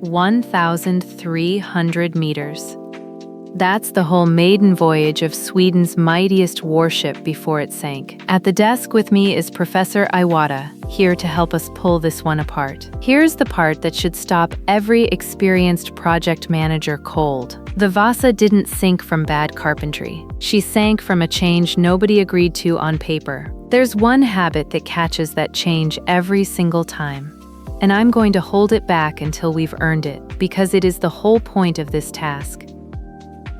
1,300 meters. That's the whole maiden voyage of Sweden's mightiest warship before it sank. At the desk with me is Professor Iwata, here to help us pull this one apart. Here's the part that should stop every experienced project manager cold. The Vasa didn't sink from bad carpentry. She sank from a change nobody agreed to on paper. There's one habit that catches that change every single time. And I'm going to hold it back until we've earned it, because it is the whole point of this task.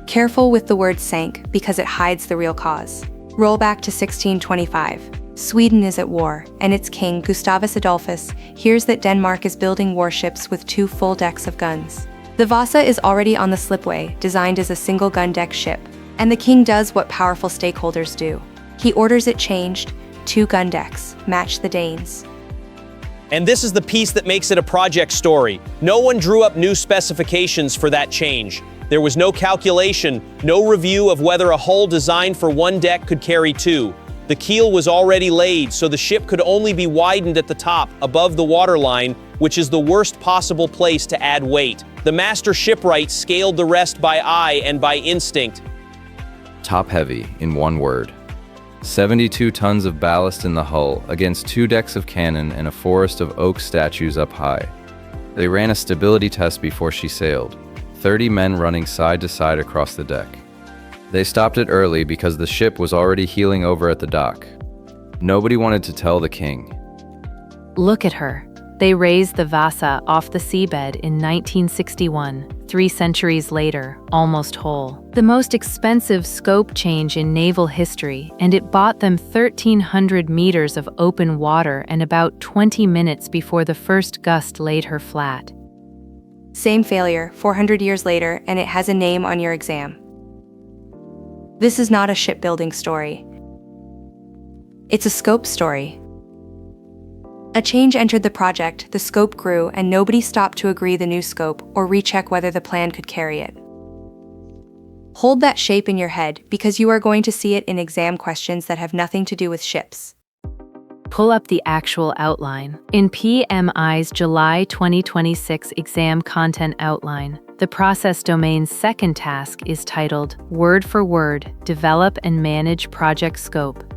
Careful with the word sank, because it hides the real cause. Roll back to 1625. Sweden is at war, and its king, Gustavus Adolphus, hears that Denmark is building warships with 2 full decks of guns. The Vasa is already on the slipway, designed as a single gun deck ship, and the king does what powerful stakeholders do. He orders it changed, 2 gun decks, match the Danes. And this is the piece that makes it a project story. No one drew up new specifications for that change. There was no calculation, no review of whether a hull designed for 1 deck could carry 2. The keel was already laid, so the ship could only be widened at the top, above the waterline, which is the worst possible place to add weight. The master shipwright scaled the rest by eye and by instinct. Top heavy, in one word. 72 tons of ballast in the hull against 2 decks of cannon and a forest of oak statues up high. They ran a stability test before she sailed. 30 men running side to side across the deck. They stopped it early because the ship was already heeling over at the dock. Nobody wanted to tell the king. Look at her. They raised the Vasa off the seabed in 1961, 3 centuries later, almost whole. The most expensive scope change in naval history, and it bought them 1,300 meters of open water and about 20 minutes before the first gust laid her flat. Same failure, 400 years later, and it has a name on your exam. This is not a shipbuilding story. It's a scope story. A change entered the project, the scope grew, and nobody stopped to agree the new scope or recheck whether the plan could carry it. Hold that shape in your head, because you are going to see it in exam questions that have nothing to do with ships. Pull up the actual outline. In PMI's July 2026 exam content outline, the process domain's second task is titled, word for word, Develop and Manage Project Scope.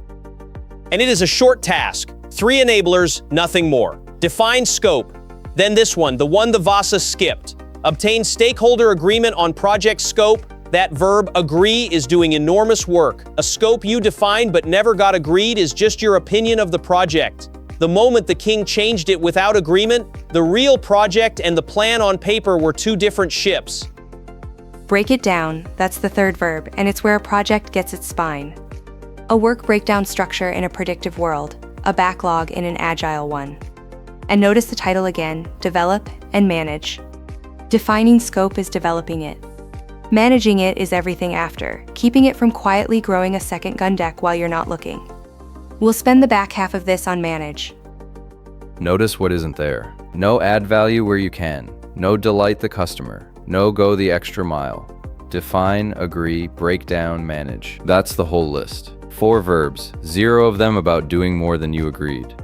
And it is a short task. 3 enablers, nothing more. Define scope. Then this one, the one the Vasa skipped. Obtain stakeholder agreement on project scope. That verb, agree, is doing enormous work. A scope you defined but never got agreed is just your opinion of the project. The moment the king changed it without agreement, the real project and the plan on paper were 2 different ships. Break it down, that's the third verb, and it's where a project gets its spine. A work breakdown structure in a predictive world, a backlog in an agile one. And notice the title again, Develop and Manage. Defining scope is developing it. Managing it is everything after, keeping it from quietly growing a second gun deck while you're not looking. We'll spend the back half of this on manage. Notice what isn't there. No add value where you can. No delight the customer. No go the extra mile. Define, agree, break down, manage. That's the whole list. 4 verbs, 0 of them about doing more than you agreed.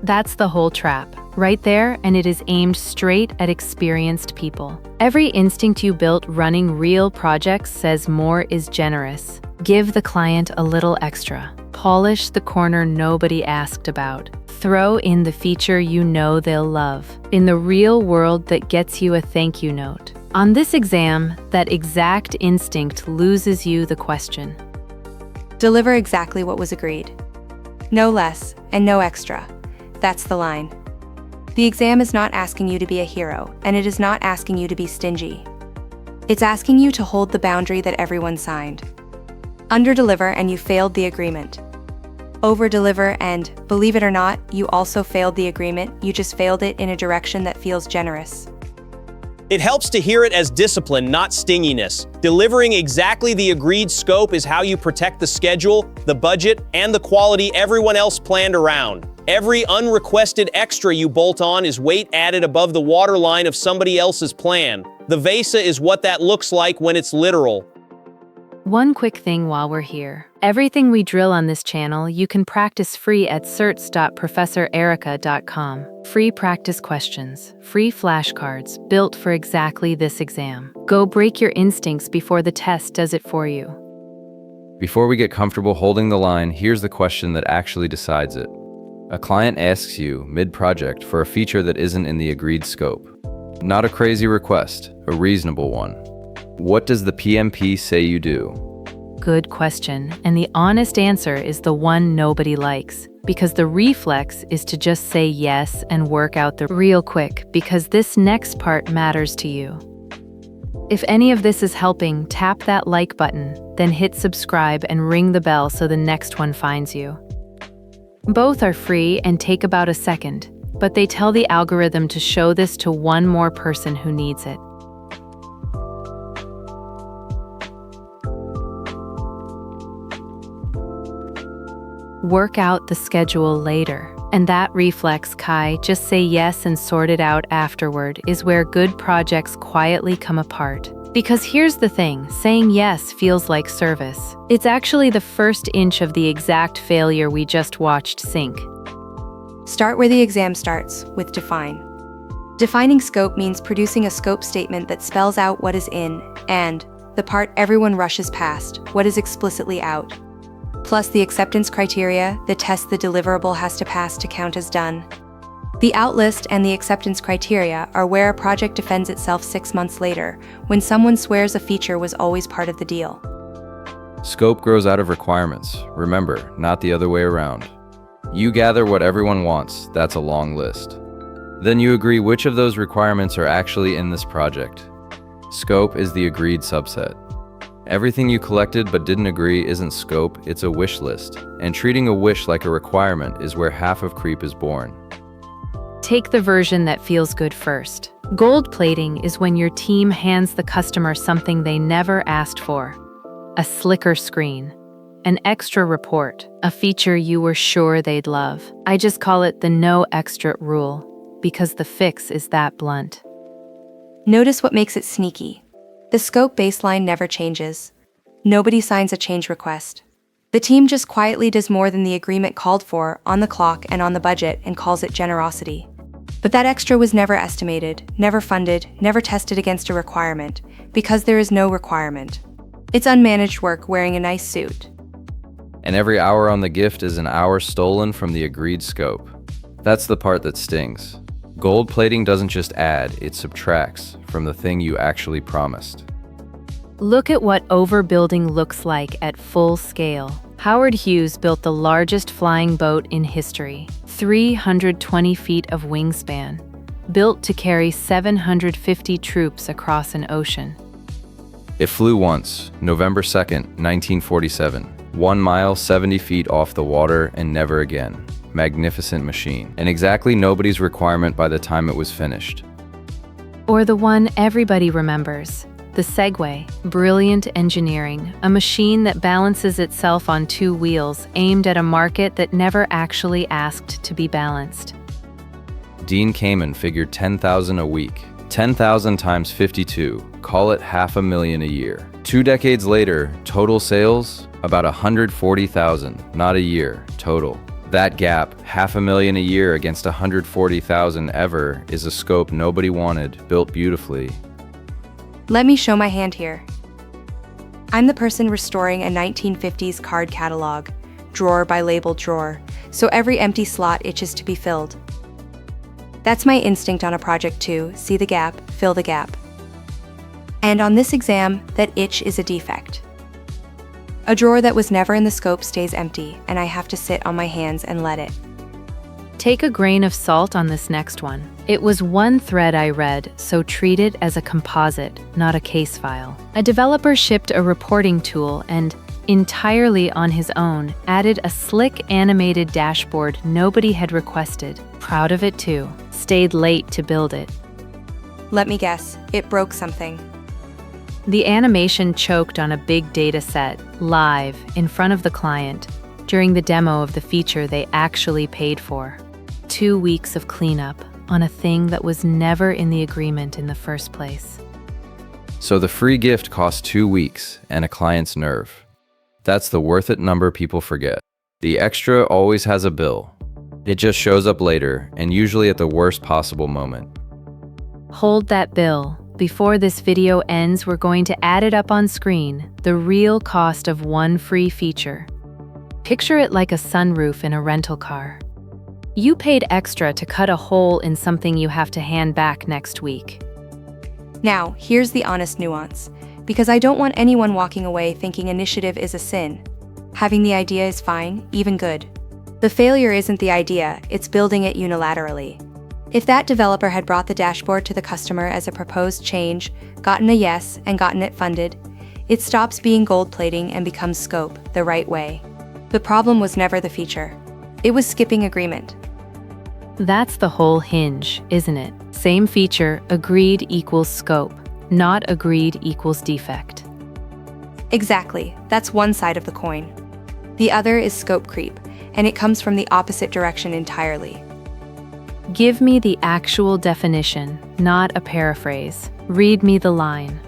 That's the whole trap, right there, and it is aimed straight at experienced people. Every instinct you built running real projects says more is generous. Give the client a little extra. Polish the corner nobody asked about. Throw in the feature you know they'll love. In the real world that gets you a thank you note. On this exam, that exact instinct loses you the question. Deliver exactly what was agreed. No less, and no extra. That's the line. The exam is not asking you to be a hero, and it is not asking you to be stingy. It's asking you to hold the boundary that everyone signed. Under-deliver and you failed the agreement. Over-deliver and, believe it or not, you also failed the agreement, you just failed it in a direction that feels generous. It helps to hear it as discipline, not stinginess. Delivering exactly the agreed scope is how you protect the schedule, the budget, and the quality everyone else planned around. Every unrequested extra you bolt on is weight added above the waterline of somebody else's plan. The Vasa is what that looks like when it's literal. One quick thing while we're here. Everything we drill on this channel you can practice free at certs.professorerica.com. Free practice questions, free flashcards built for exactly this exam. Go break your instincts before the test does it for you. Before we get comfortable holding the line, here's the question that actually decides it. A client asks you, mid-project, for a feature that isn't in the agreed scope. Not a crazy request, a reasonable one. What does the PMP say you do? Good question, and the honest answer is the one nobody likes. Because the reflex is to just say yes and work out the real quick, because this next part matters to you. If any of this is helping, tap that like button, then hit subscribe and ring the bell so the next one finds you. Both are free and take about a second, but they tell the algorithm to show this to one more person who needs it. Work out the schedule later. And that reflex, Kai, just say yes and sort it out afterward, is where good projects quietly come apart. Because here's the thing, saying yes feels like service. It's actually the first inch of the exact failure we just watched sink. Start where the exam starts, with define. Defining scope means producing a scope statement that spells out what is in, and, the part everyone rushes past, what is explicitly out. Plus the acceptance criteria, the test the deliverable has to pass to count as done. The out list and the acceptance criteria are where a project defends itself 6 months later, when someone swears a feature was always part of the deal. Scope grows out of requirements. Remember, not the other way around. You gather what everyone wants, that's a long list. Then you agree which of those requirements are actually in this project. Scope is the agreed subset. Everything you collected but didn't agree isn't scope, it's a wish list. And treating a wish like a requirement is where half of creep is born. Take the version that feels good first. Gold plating is when your team hands the customer something they never asked for. A slicker screen, an extra report, a feature you were sure they'd love. I just call it the no extra rule, because the fix is that blunt. Notice what makes it sneaky. The scope baseline never changes. Nobody signs a change request. The team just quietly does more than the agreement called for, on the clock and on the budget, and calls it generosity. But that extra was never estimated, never funded, never tested against a requirement, because there is no requirement. It's unmanaged work wearing a nice suit. And every hour on the gift is an hour stolen from the agreed scope. That's the part that stings. Gold plating doesn't just add, it subtracts from the thing you actually promised. Look at what overbuilding looks like at full scale. Howard Hughes built the largest flying boat in history, 320 feet of wingspan, built to carry 750 troops across an ocean. It flew once, November 2nd, 1947, 1 mile 70 feet off the water and never again. Magnificent machine, and exactly nobody's requirement by the time it was finished. Or the one everybody remembers, the Segway, brilliant engineering, a machine that balances itself on 2 wheels aimed at a market that never actually asked to be balanced. Dean Kamen figured 10,000 a week. 10,000 times 52, call it $500,000 a year. 2 decades later, total sales, about 140,000, not a year, total. That gap, $500,000 a year against 140,000 ever, is a scope nobody wanted, built beautifully. Let me show my hand here. I'm the person restoring a 1950s card catalog, drawer by labeled drawer, so every empty slot itches to be filled. That's my instinct on a project too, see the gap, fill the gap. And on this exam, that itch is a defect. A drawer that was never in the scope stays empty, and I have to sit on my hands and let it. Take a grain of salt on this next one. It was one thread I read, so treat it as a composite, not a case file. A developer shipped a reporting tool and, entirely on his own, added a slick animated dashboard nobody had requested. Proud of it too. Stayed late to build it. Let me guess, it broke something. The animation choked on a big data set, live, in front of the client, during the demo of the feature they actually paid for. 2 weeks of cleanup on a thing that was never in the agreement in the first place. So the free gift costs 2 weeks and a client's nerve. That's the worth it number people forget. The extra always has a bill. It just shows up later, and usually at the worst possible moment. Hold that bill. Before this video ends, we're going to add it up on screen, the real cost of one free feature. Picture it like a sunroof in a rental car. You paid extra to cut a hole in something you have to hand back next week. Now, here's the honest nuance, because I don't want anyone walking away thinking initiative is a sin. Having the idea is fine, even good. The failure isn't the idea, it's building it unilaterally. If that developer had brought the dashboard to the customer as a proposed change, gotten a yes, and gotten it funded, it stops being gold plating and becomes scope, the right way. The problem was never the feature. It was skipping agreement. That's the whole hinge, isn't it? Same feature, agreed equals scope, not agreed equals defect. Exactly, that's one side of the coin. The other is scope creep, and it comes from the opposite direction entirely. Give me the actual definition, not a paraphrase. Read me the line.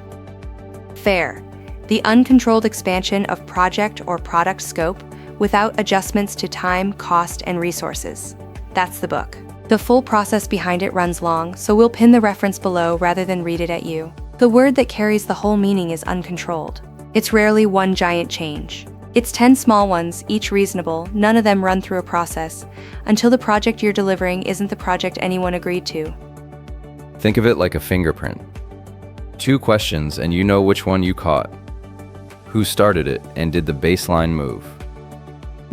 Fair. The uncontrolled expansion of project or product scope without adjustments to time, cost, and resources. That's the book. The full process behind it runs long, so we'll pin the reference below rather than read it at you. The word that carries the whole meaning is uncontrolled. It's rarely one giant change. It's 10 small ones, each reasonable, none of them run through a process, until the project you're delivering isn't the project anyone agreed to. Think of it like a fingerprint. 2 questions and you know which one you caught. Who started it and did the baseline move?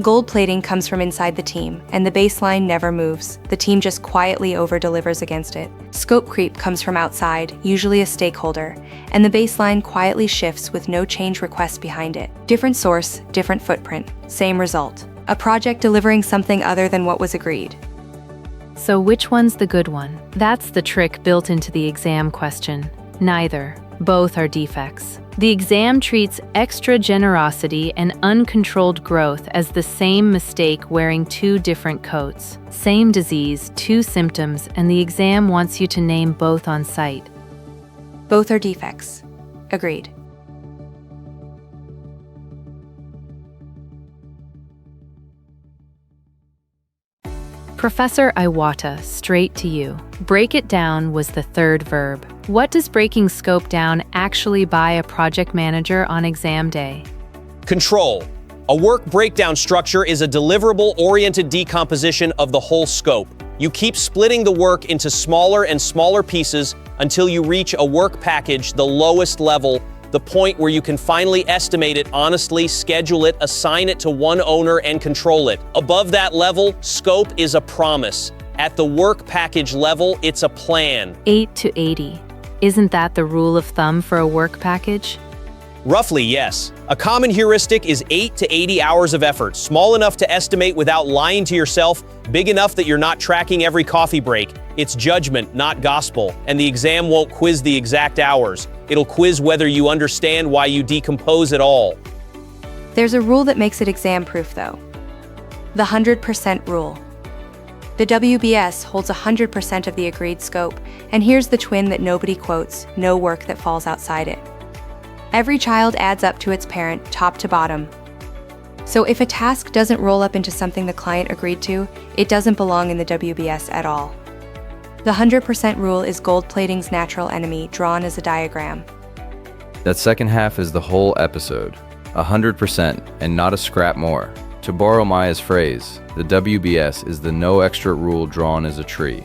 Gold plating comes from inside the team, and the baseline never moves. The team just quietly over-delivers against it. Scope creep comes from outside, usually a stakeholder, and the baseline quietly shifts with no change request behind it. Different source, different footprint, same result. A project delivering something other than what was agreed. So which one's the good one? That's the trick built into the exam question. Neither. Both are defects. The exam treats extra generosity and uncontrolled growth as the same mistake wearing 2 different coats. Same disease, 2 symptoms, and the exam wants you to name both on site. Both are defects. Agreed. Professor Iwata, straight to you. Break it down was the third verb. What does breaking scope down actually buy a project manager on exam day? Control. A work breakdown structure is a deliverable-oriented decomposition of the whole scope. You keep splitting the work into smaller and smaller pieces until you reach a work package, the lowest level, the point where you can finally estimate it honestly, schedule it, assign it to one owner, and control it. Above that level, scope is a promise. At the work package level, it's a plan. 8 to 80. Isn't that the rule of thumb for a work package? Roughly, yes. A common heuristic is 8 to 80 hours of effort, small enough to estimate without lying to yourself, big enough that you're not tracking every coffee break. It's judgment, not gospel, and the exam won't quiz the exact hours. It'll quiz whether you understand why you decompose at all. There's a rule that makes it exam-proof, though. The 100% rule. The WBS holds 100% of the agreed scope, and here's the twin that nobody quotes: no work that falls outside it. Every child adds up to its parent, top to bottom. So if a task doesn't roll up into something the client agreed to, it doesn't belong in the WBS at all. The 100% rule is gold plating's natural enemy, drawn as a diagram. That second half is the whole episode. 100% and not a scrap more. To borrow Maya's phrase, the WBS is the no extra rule drawn as a tree.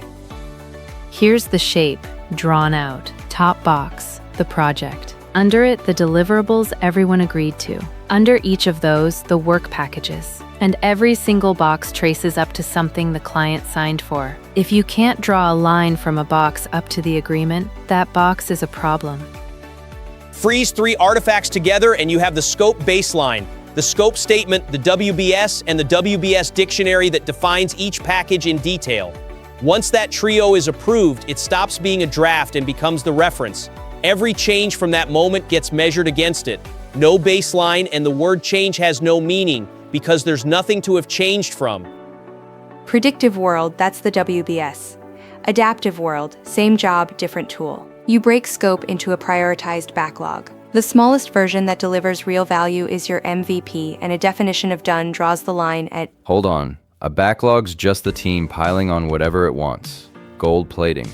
Here's the shape, drawn out. Top box, the project. Under it, the deliverables everyone agreed to. Under each of those, the work packages. And every single box traces up to something the client signed for. If you can't draw a line from a box up to the agreement, that box is a problem. Freeze 3 artifacts together and you have the scope baseline, the scope statement, the WBS, and the WBS dictionary that defines each package in detail. Once that trio is approved, it stops being a draft and becomes the reference. Every change from that moment gets measured against it. No baseline, and the word change has no meaning because there's nothing to have changed from. Predictive world, that's the WBS. Adaptive world, same job, different tool. You break scope into a prioritized backlog. The smallest version that delivers real value is your MVP, and a definition of done draws the line at Hold on. A backlog's just the team piling on whatever it wants. Gold plating.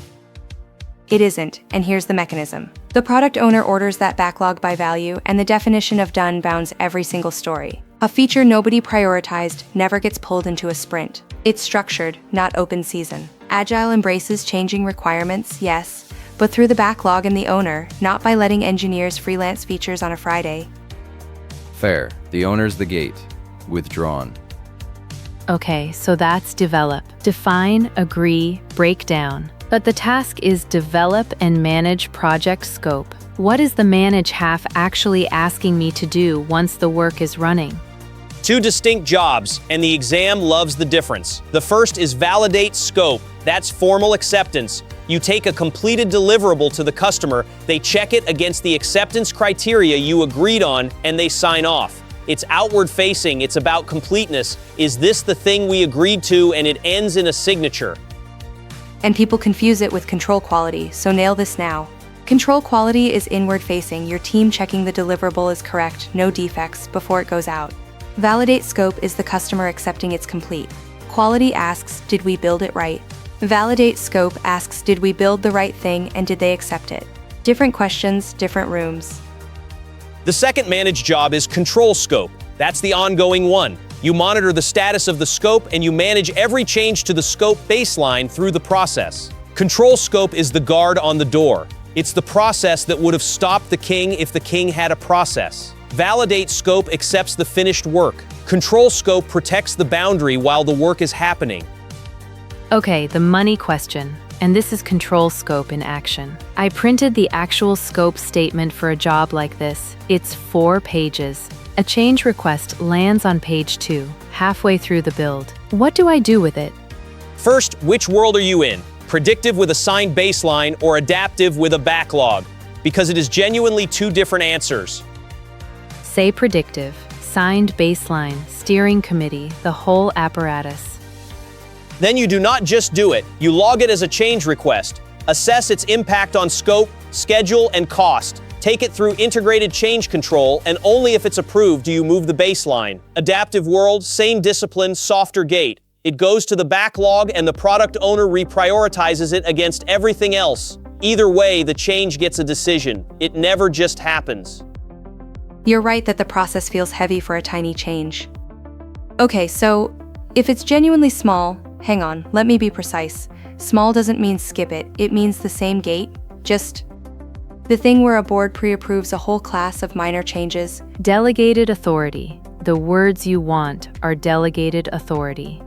it isn't, and here's the mechanism. The product owner orders that backlog by value, and the definition of done bounds every single story. A feature nobody prioritized never gets pulled into a sprint. It's structured, not open season. Agile embraces changing requirements, yes, but through the backlog and the owner, not by letting engineers freelance features on a Friday. Fair. The owner's the gate. Withdrawn. Okay, so that's develop. Define, agree, break down. But the task is develop and manage project scope. What is the manage half actually asking me to do once the work is running? Two distinct jobs, and the exam loves the difference. The first is validate scope. That's formal acceptance. You take a completed deliverable to the customer, they check it against the acceptance criteria you agreed on, and they sign off. It's outward facing, it's about completeness. Is this the thing we agreed to? And it ends in a signature. And people confuse it with control quality, so nail this now. Control quality is inward facing, your team checking the deliverable is correct, no defects, before it goes out. Validate scope is the customer accepting it's complete. Quality asks, did we build it right? Validate scope asks, did we build the right thing and did they accept it? Different questions, different rooms. The second managed job is control scope. That's the ongoing one. You monitor the status of the scope and you manage every change to the scope baseline through the process. Control scope is the guard on the door. It's the process that would have stopped the king if the king had a process. Validate scope accepts the finished work. Control scope protects the boundary while the work is happening. Okay, the money question. And this is control scope in action. I printed the actual scope statement for a job like this. It's 4 pages. A change request lands on page 2, halfway through the build. What do I do with it? First, which world are you in? Predictive with a signed baseline or adaptive with a backlog? Because it is genuinely 2 different answers. Say predictive, signed baseline, steering committee, the whole apparatus. Then you do not just do it, you log it as a change request. Assess its impact on scope, schedule, and cost. Take it through integrated change control, and only if it's approved do you move the baseline. Adaptive world, same discipline, softer gate. It goes to the backlog and the product owner reprioritizes it against everything else. Either way, the change gets a decision. It never just happens. You're right that the process feels heavy for a tiny change. Okay, so if it's genuinely small, hang on, let me be precise. Small doesn't mean skip it, it means the same gate, just the thing where a board pre-approves a whole class of minor changes. Delegated authority. The words you want are delegated authority.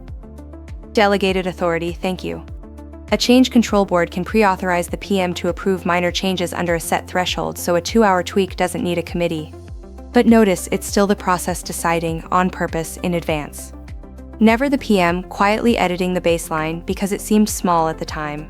Delegated authority, thank you. A change control board can pre-authorize the PM to approve minor changes under a set threshold, so a 2-hour tweak doesn't need a committee. But notice, it's still the process deciding, on purpose, in advance. Never the PM quietly editing the baseline because it seemed small at the time.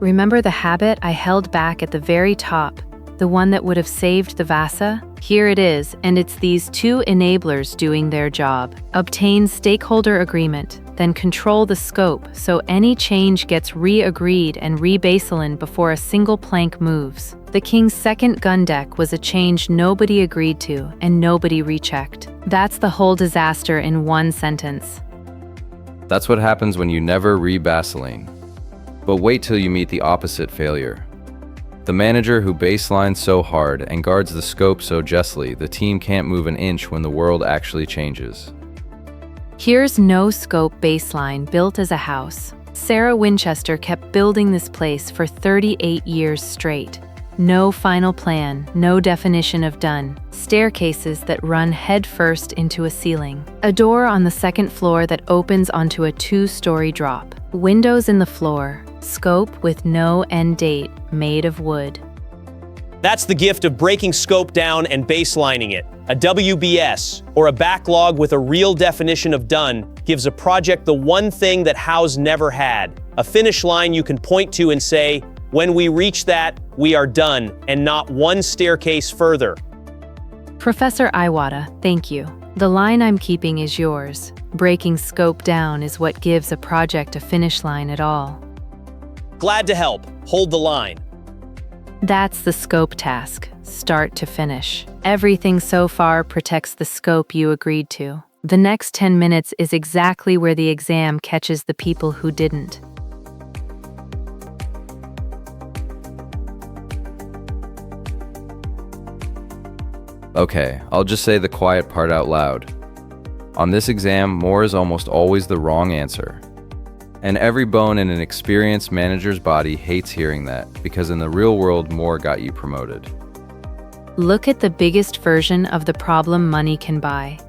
Remember the habit I held back at the very top, the one that would have saved the Vasa? Here it is, and it's these 2 enablers doing their job. Obtain stakeholder agreement, then control the scope so any change gets re-agreed and re-baselined before a single plank moves. The King's second gun deck was a change nobody agreed to and nobody rechecked. That's the whole disaster in one sentence. That's what happens when you never re-baseline. But wait till you meet the opposite failure. The manager who baselines so hard and guards the scope so justly the team can't move an inch when the world actually changes. Here's no scope baseline built as a house. Sarah Winchester kept building this place for 38 years straight. No final plan, no definition of done. Staircases that run headfirst into a ceiling. A door on the 2nd floor that opens onto a 2-story drop. Windows in the floor. Scope with no end date, made of wood. That's the gift of breaking scope down and baselining it. A WBS, or a backlog with a real definition of done, gives a project the one thing that House never had. A finish line you can point to and say, when we reach that, we are done, and not one staircase further. Professor Iwata, thank you. The line I'm keeping is yours. Breaking scope down is what gives a project a finish line at all. Glad to help. Hold the line. That's the scope task, start to finish. Everything so far protects the scope you agreed to. The next 10 minutes is exactly where the exam catches the people who didn't. Okay, I'll just say the quiet part out loud. On this exam, more is almost always the wrong answer. And every bone in an experienced manager's body hates hearing that, because in the real world, more got you promoted. Look at the biggest version of the problem money can buy.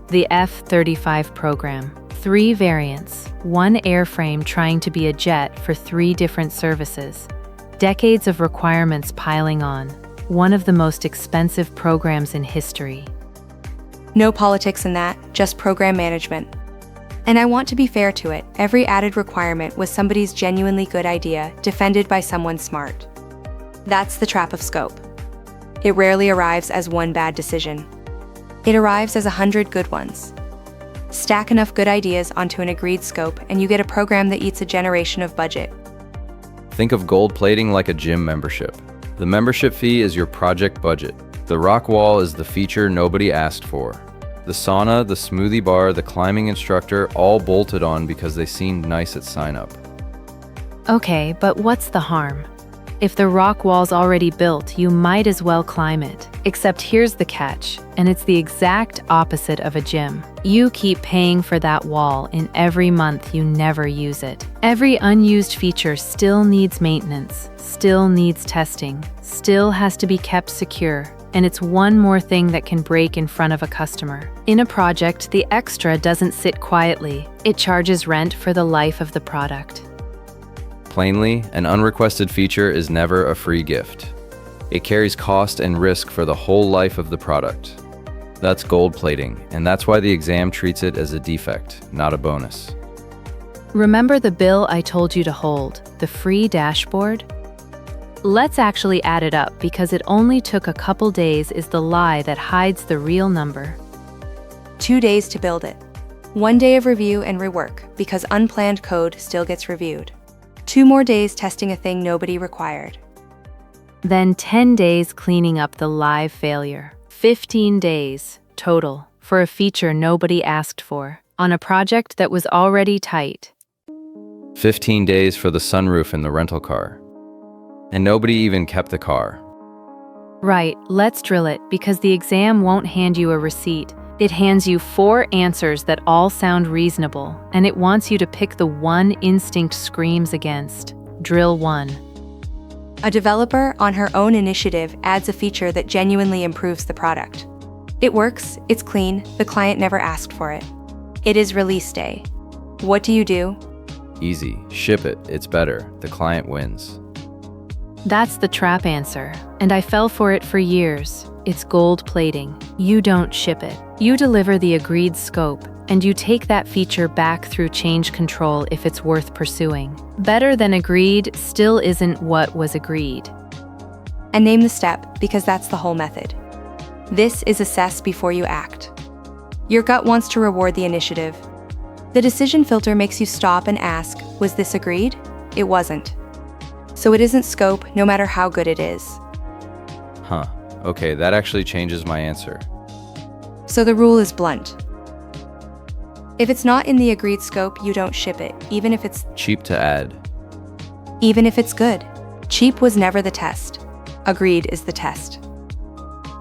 The F-35 program. 3 variants, 1 airframe trying to be a jet for 3 different services. Decades of requirements piling on. One of the most expensive programs in history. No politics in that, just program management. And I want to be fair to it, every added requirement was somebody's genuinely good idea, defended by someone smart. That's the trap of scope. It rarely arrives as one bad decision. It arrives as 100 good ones. Stack enough good ideas onto an agreed scope and you get a program that eats a generation of budget. Think of gold plating like a gym membership. The membership fee is your project budget. The rock wall is the feature nobody asked for. The sauna, the smoothie bar, the climbing instructor all bolted on because they seemed nice at sign-up. Okay, but what's the harm? If the rock wall's already built, you might as well climb it. Except here's the catch, and it's the exact opposite of a gym. You keep paying for that wall in every month you never use it. Every unused feature still needs maintenance, still needs testing, still has to be kept secure. And it's one more thing that can break in front of a customer. In a project, the extra doesn't sit quietly. It charges rent for the life of the product. Plainly, an unrequested feature is never a free gift. It carries cost and risk for the whole life of the product. That's gold plating, and that's why the exam treats it as a defect, not a bonus. Remember the bill I told you to hold, the free dashboard? Let's actually add it up because it only took a couple days is the lie that hides the real number. 2 days to build it. 1 day of review and rework because unplanned code still gets reviewed. 2 more days testing a thing nobody required. Then 10 days cleaning up the live failure. 15 days total for a feature nobody asked for on a project that was already tight. 15 days for the sunroof in the rental car. And nobody even kept the car. Right, let's drill it because the exam won't hand you a receipt. It hands you 4 answers that all sound reasonable, and it wants you to pick the one instinct screams against. Drill 1. A developer, on her own initiative, adds a feature that genuinely improves the product. It works, it's clean, the client never asked for it. It is release day. What do? Easy, ship it, it's better, the client wins. That's the trap answer, and I fell for it for years. It's gold plating. You don't ship it. You deliver the agreed scope, and you take that feature back through change control if it's worth pursuing. Better than agreed still isn't what was agreed. And name the step, because that's the whole method. This is assess before you act. Your gut wants to reward the initiative. The decision filter makes you stop and ask, was this agreed? It wasn't. So it isn't scope, no matter how good it is. Huh, okay, that actually changes my answer. So the rule is blunt. If it's not in the agreed scope, you don't ship it, even if it's cheap to add. Even if it's good. Cheap was never the test. Agreed is the test.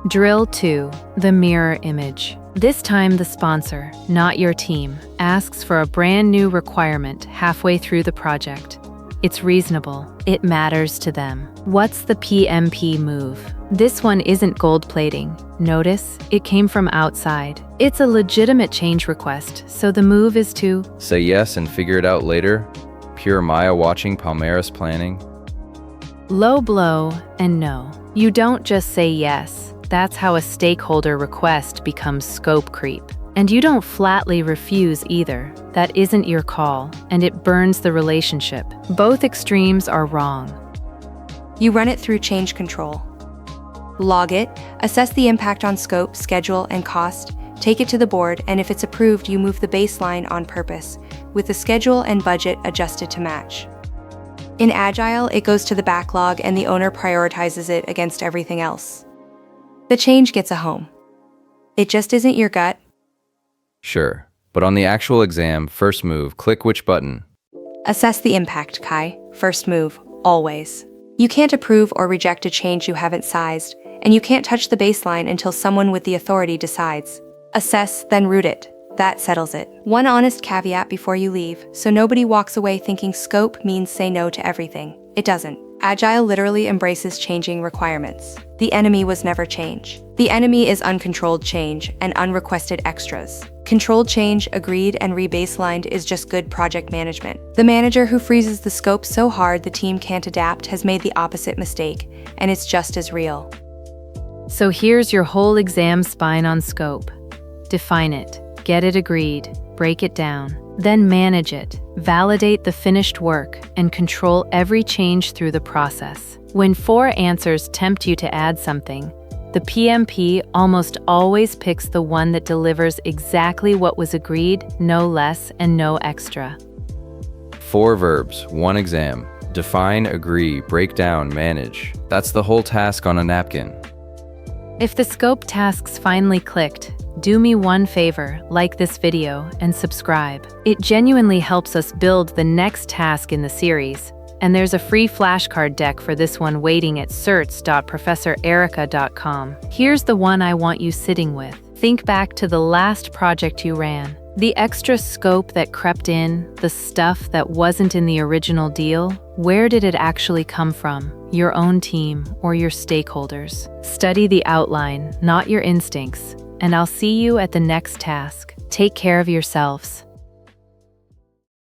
Drill 2, the mirror image. This time the sponsor, not your team, asks for a brand new requirement halfway through the project. It's reasonable. It matters to them. What's the PMP move? This one isn't gold plating. Notice, it came from outside. It's a legitimate change request, so the move is to say yes and figure it out later. Pure Maya watching Palmeiras planning. Low blow and no. You don't just say yes. That's how a stakeholder request becomes scope creep. And you don't flatly refuse either. That isn't your call, and it burns the relationship. Both extremes are wrong. You run it through change control. Log it, assess the impact on scope, schedule, and cost, take it to the board, and if it's approved, you move the baseline on purpose, with the schedule and budget adjusted to match. In Agile, it goes to the backlog and the owner prioritizes it against everything else. The change gets a home. It just isn't your gut. Sure, but on the actual exam, first move, click which button? Assess the impact, Kai. First move, always. You can't approve or reject a change you haven't sized, and you can't touch the baseline until someone with the authority decides. Assess, then root it. That settles it. One honest caveat before you leave, so nobody walks away thinking scope means say no to everything. It doesn't. Agile literally embraces changing requirements. The enemy was never change. The enemy is uncontrolled change and unrequested extras. Controlled change, agreed and rebaselined is just good project management. The manager who freezes the scope so hard the team can't adapt has made the opposite mistake, and it's just as real. So here's your whole exam spine on scope. Define it, get it agreed, break it down, then manage it, validate the finished work, and control every change through the process. When 4 answers tempt you to add something, the PMP almost always picks the one that delivers exactly what was agreed, no less and no extra. 4 verbs, 1 exam. Define, agree, break down, manage. That's the whole task on a napkin. If the scope tasks finally clicked, do me one favor, like this video and subscribe. It genuinely helps us build the next task in the series. And there's a free flashcard deck for this one waiting at certs.professorerica.com. Here's the one I want you sitting with. Think back to the last project you ran. The extra scope that crept in, the stuff that wasn't in the original deal, where did it actually come from? Your own team or your stakeholders? Study the outline, not your instincts. And I'll see you at the next task. Take care of yourselves.